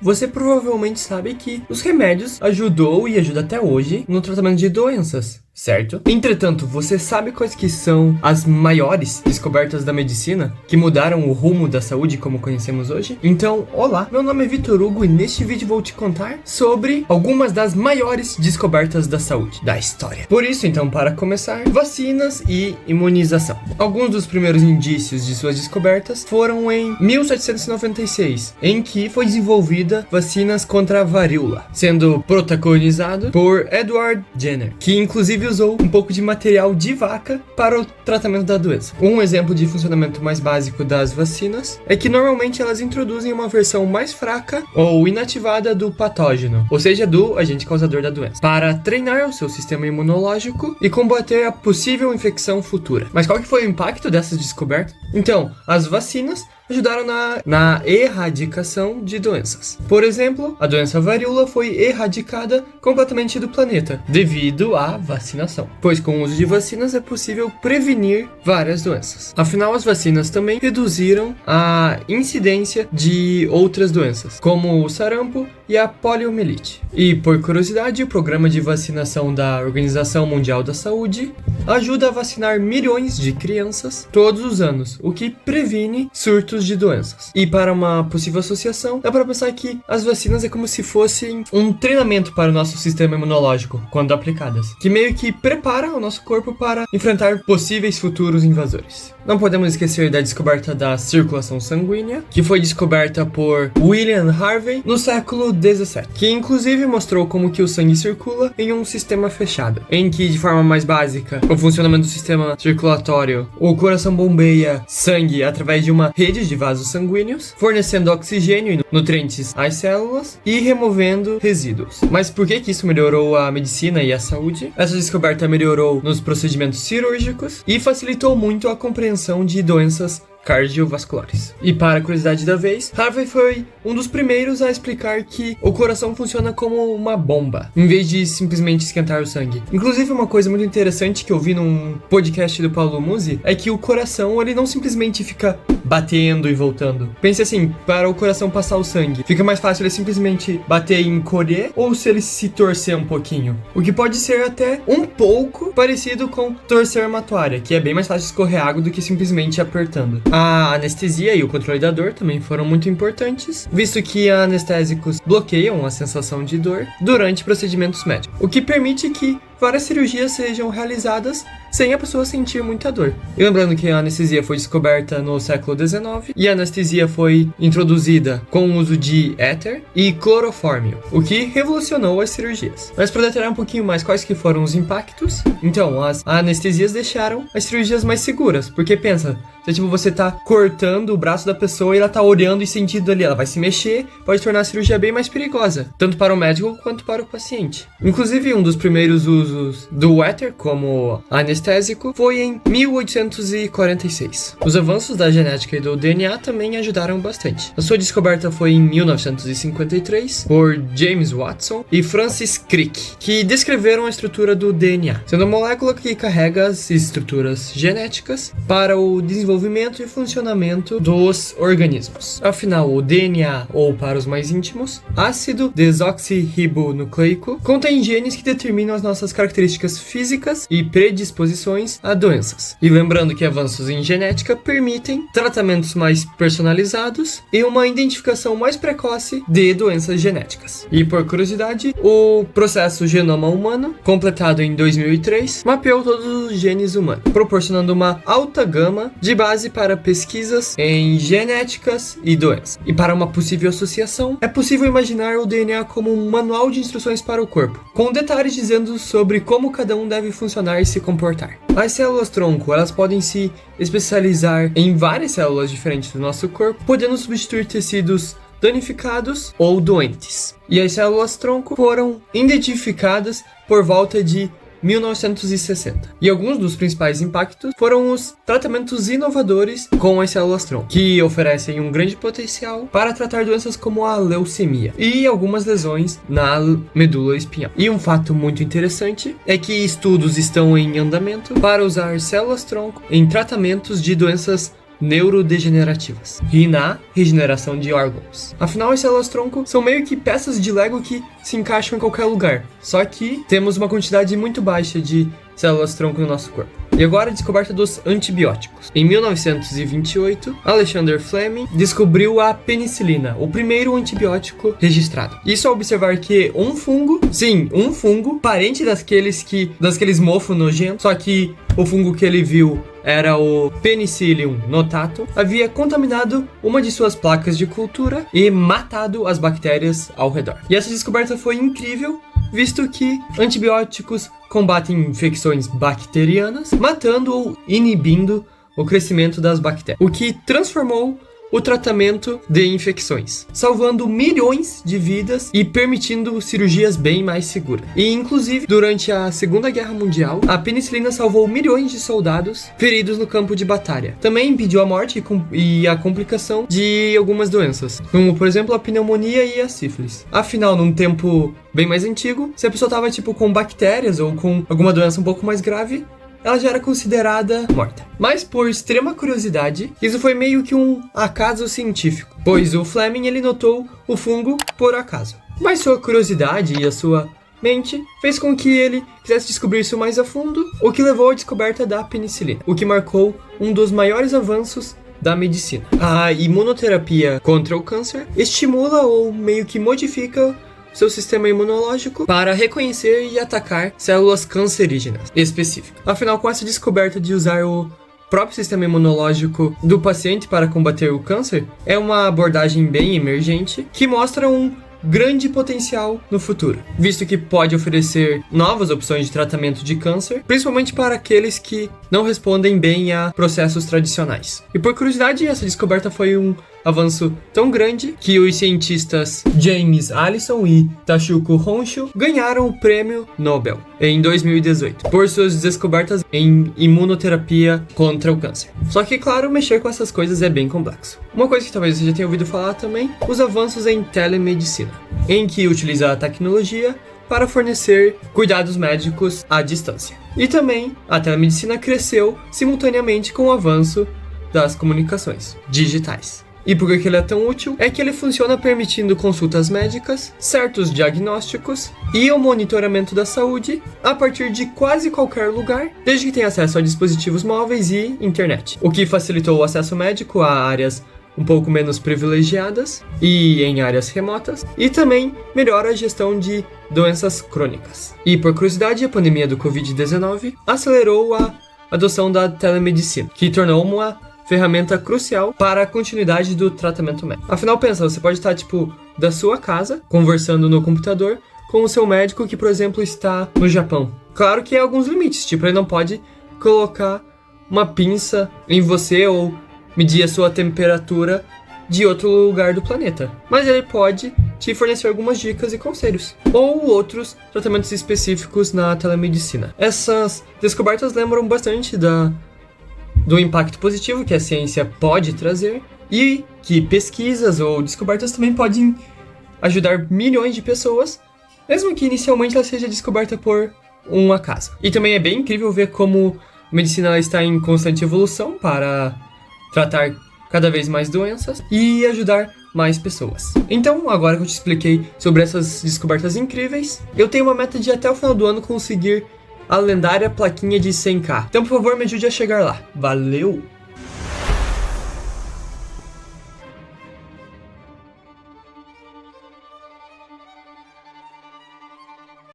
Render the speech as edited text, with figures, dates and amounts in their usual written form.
Você provavelmente sabe que os remédios ajudou e ajuda até hoje no tratamento de doenças, certo? Entretanto, você sabe quais que são as maiores descobertas da medicina que mudaram o rumo da saúde como conhecemos hoje? Então, olá, meu nome é Vitor Hugo e neste vídeo vou te contar sobre algumas das maiores descobertas da saúde, da história. Por isso, então, para começar, vacinas e imunização. Alguns dos primeiros indícios de suas descobertas foram em 1796, em que foi desenvolvida vacinas contra a varíola, sendo protagonizado por Edward Jenner, que inclusive usou um pouco de material de vaca para o tratamento da doença. Um exemplo de funcionamento mais básico das vacinas é que normalmente elas introduzem uma versão mais fraca ou inativada do patógeno, ou seja, do agente causador da doença, para treinar o seu sistema imunológico e combater a possível infecção futura. Mas qual que foi o impacto dessas descobertas? Então, as vacinas ajudaram na erradicação de doenças. Por exemplo, a doença varíola foi erradicada completamente do planeta devido à vacinação, pois com o uso de vacinas é possível prevenir várias doenças. Afinal, as vacinas também reduziram a incidência de outras doenças, como o sarampo e a poliomielite. E, por curiosidade, o programa de vacinação da Organização Mundial da Saúde ajuda a vacinar milhões de crianças todos os anos, o que previne surtos de doenças. E para uma possível associação, dá para pensar que as vacinas é como se fossem um treinamento para o nosso sistema imunológico, quando aplicadas, que meio que prepara o nosso corpo para enfrentar possíveis futuros invasores. Não podemos esquecer da descoberta da circulação sanguínea, que foi descoberta por William Harvey no século XVII, que inclusive mostrou como que o sangue circula em um sistema fechado, em que, de forma mais básica, o funcionamento do sistema circulatório, o coração bombeia sangue através de uma rede de vasos sanguíneos, fornecendo oxigênio e nutrientes às células e removendo resíduos. Mas por que isso melhorou a medicina e a saúde? Essa descoberta melhorou nos procedimentos cirúrgicos e facilitou muito a compreensão de doenças cardiovasculares. E para a curiosidade da vez, Harvey foi um dos primeiros a explicar que o coração funciona como uma bomba, em vez de simplesmente esquentar o sangue. Inclusive, uma coisa muito interessante que eu vi num podcast do Paulo Musi é que o coração, ele não simplesmente fica batendo e voltando. Pense assim, para o coração passar o sangue, fica mais fácil ele simplesmente bater e encolher, ou se ele se torcer um pouquinho. O que pode ser até um pouco parecido com torcer armatória, que é bem mais fácil escorrer água do que simplesmente apertando. A anestesia e o controle da dor também foram muito importantes, visto que anestésicos bloqueiam a sensação de dor durante procedimentos médicos, o que permite que várias cirurgias sejam realizadas sem a pessoa sentir muita dor. E lembrando que a anestesia foi descoberta no século XIX e a anestesia foi introduzida com o uso de éter e clorofórmio, o que revolucionou as cirurgias. Mas para detalhar um pouquinho mais quais que foram os impactos, então as anestesias deixaram as cirurgias mais seguras, porque pensa, se tipo você tá cortando o braço da pessoa e ela tá olhando e sentindo ali, ela vai se mexer, pode tornar a cirurgia bem mais perigosa, tanto para o médico quanto para o paciente. Inclusive, um dos primeiros usos do éter como anestésico foi em 1846. Os avanços da genética e do DNA também ajudaram bastante. A sua descoberta foi em 1953 por James Watson e Francis Crick, que descreveram a estrutura do DNA, sendo a molécula que carrega as estruturas genéticas para o desenvolvimento e funcionamento dos organismos. Afinal, o DNA, ou para os mais íntimos, ácido desoxirribonucleico, contém genes que determinam as nossas características físicas e predisposições a doenças. E lembrando que avanços em genética permitem tratamentos mais personalizados e uma identificação mais precoce de doenças genéticas. E por curiosidade, o processo Genoma Humano, completado em 2003, mapeou todos os genes humanos, proporcionando uma alta gama de base para pesquisas em genéticas e doenças. E para uma possível associação, é possível imaginar o DNA como um manual de instruções para o corpo, com detalhes dizendo sobre como cada um deve funcionar e se comportar. As células-tronco, elas podem se especializar em várias células diferentes do nosso corpo, podendo substituir tecidos danificados ou doentes. E as células-tronco foram identificadas por volta de 1960. E alguns dos principais impactos foram os tratamentos inovadores com as células-tronco, que oferecem um grande potencial para tratar doenças como a leucemia e algumas lesões na medula espinhal. E um fato muito interessante é que estudos estão em andamento para usar células-tronco em tratamentos de doenças neurodegenerativas e na regeneração de órgãos. Afinal, as células-tronco são meio que peças de Lego que se encaixam em qualquer lugar, só que temos uma quantidade muito baixa de células-tronco no nosso corpo. E agora a descoberta dos antibióticos. Em 1928, Alexander Fleming descobriu a penicilina, o primeiro antibiótico registrado. Isso ao observar que um fungo, parente daqueles mofo nojento, só que o fungo que ele viu era o Penicillium notatum, havia contaminado uma de suas placas de cultura e matado as bactérias ao redor. E essa descoberta foi incrível, visto que antibióticos combatem infecções bacterianas, matando ou inibindo o crescimento das bactérias, o que transformou o tratamento de infecções, salvando milhões de vidas e permitindo cirurgias bem mais seguras. E inclusive, durante a Segunda Guerra Mundial, a penicilina salvou milhões de soldados feridos no campo de batalha. Também impediu a morte e a complicação de algumas doenças, como por exemplo a pneumonia e a sífilis. Afinal, num tempo bem mais antigo, se a pessoa tava com bactérias ou com alguma doença um pouco mais grave, ela já era considerada morta. Mas por extrema curiosidade, isso foi meio que um acaso científico, pois o Fleming ele notou o fungo por acaso. Mas sua curiosidade e a sua mente fez com que ele quisesse descobrir isso mais a fundo, o que levou à descoberta da penicilina, o que marcou um dos maiores avanços da medicina. A imunoterapia contra o câncer estimula ou meio que modifica seu sistema imunológico para reconhecer e atacar células cancerígenas específicas. Afinal, com essa descoberta de usar o próprio sistema imunológico do paciente para combater o câncer, é uma abordagem bem emergente que mostra um grande potencial no futuro, visto que pode oferecer novas opções de tratamento de câncer, principalmente para aqueles que não respondem bem a processos tradicionais. E por curiosidade, essa descoberta foi um avanço tão grande que os cientistas James Allison e Tasuku Honshu ganharam o prêmio Nobel em 2018 por suas descobertas em imunoterapia contra o câncer. Só que, claro, mexer com essas coisas é bem complexo. Uma coisa que talvez você já tenha ouvido falar também, os avanços em telemedicina, em que utiliza a tecnologia para fornecer cuidados médicos à distância. E também a telemedicina cresceu simultaneamente com o avanço das comunicações digitais. E por que ele é tão útil? É que ele funciona permitindo consultas médicas, certos diagnósticos e o monitoramento da saúde a partir de quase qualquer lugar, desde que tenha acesso a dispositivos móveis e internet, o que facilitou o acesso médico a áreas um pouco menos privilegiadas e em áreas remotas, e também melhora a gestão de doenças crônicas. E por curiosidade, a pandemia do Covid-19 acelerou a adoção da telemedicina, que tornou uma ferramenta crucial para a continuidade do tratamento médico. Afinal, pensa, você pode estar, da sua casa, conversando no computador com o seu médico que, por exemplo, está no Japão. Claro que há alguns limites, ele não pode colocar uma pinça em você ou medir a sua temperatura de outro lugar do planeta. Mas ele pode te fornecer algumas dicas e conselhos, ou outros tratamentos específicos na telemedicina. Essas descobertas lembram bastante do impacto positivo que a ciência pode trazer e que pesquisas ou descobertas também podem ajudar milhões de pessoas, mesmo que inicialmente ela seja descoberta por um acaso. E também é bem incrível ver como a medicina está em constante evolução para tratar cada vez mais doenças e ajudar mais pessoas. Então, agora que eu te expliquei sobre essas descobertas incríveis, eu tenho uma meta de até o final do ano conseguir a lendária plaquinha de 100k. Então, por favor, me ajude a chegar lá. Valeu!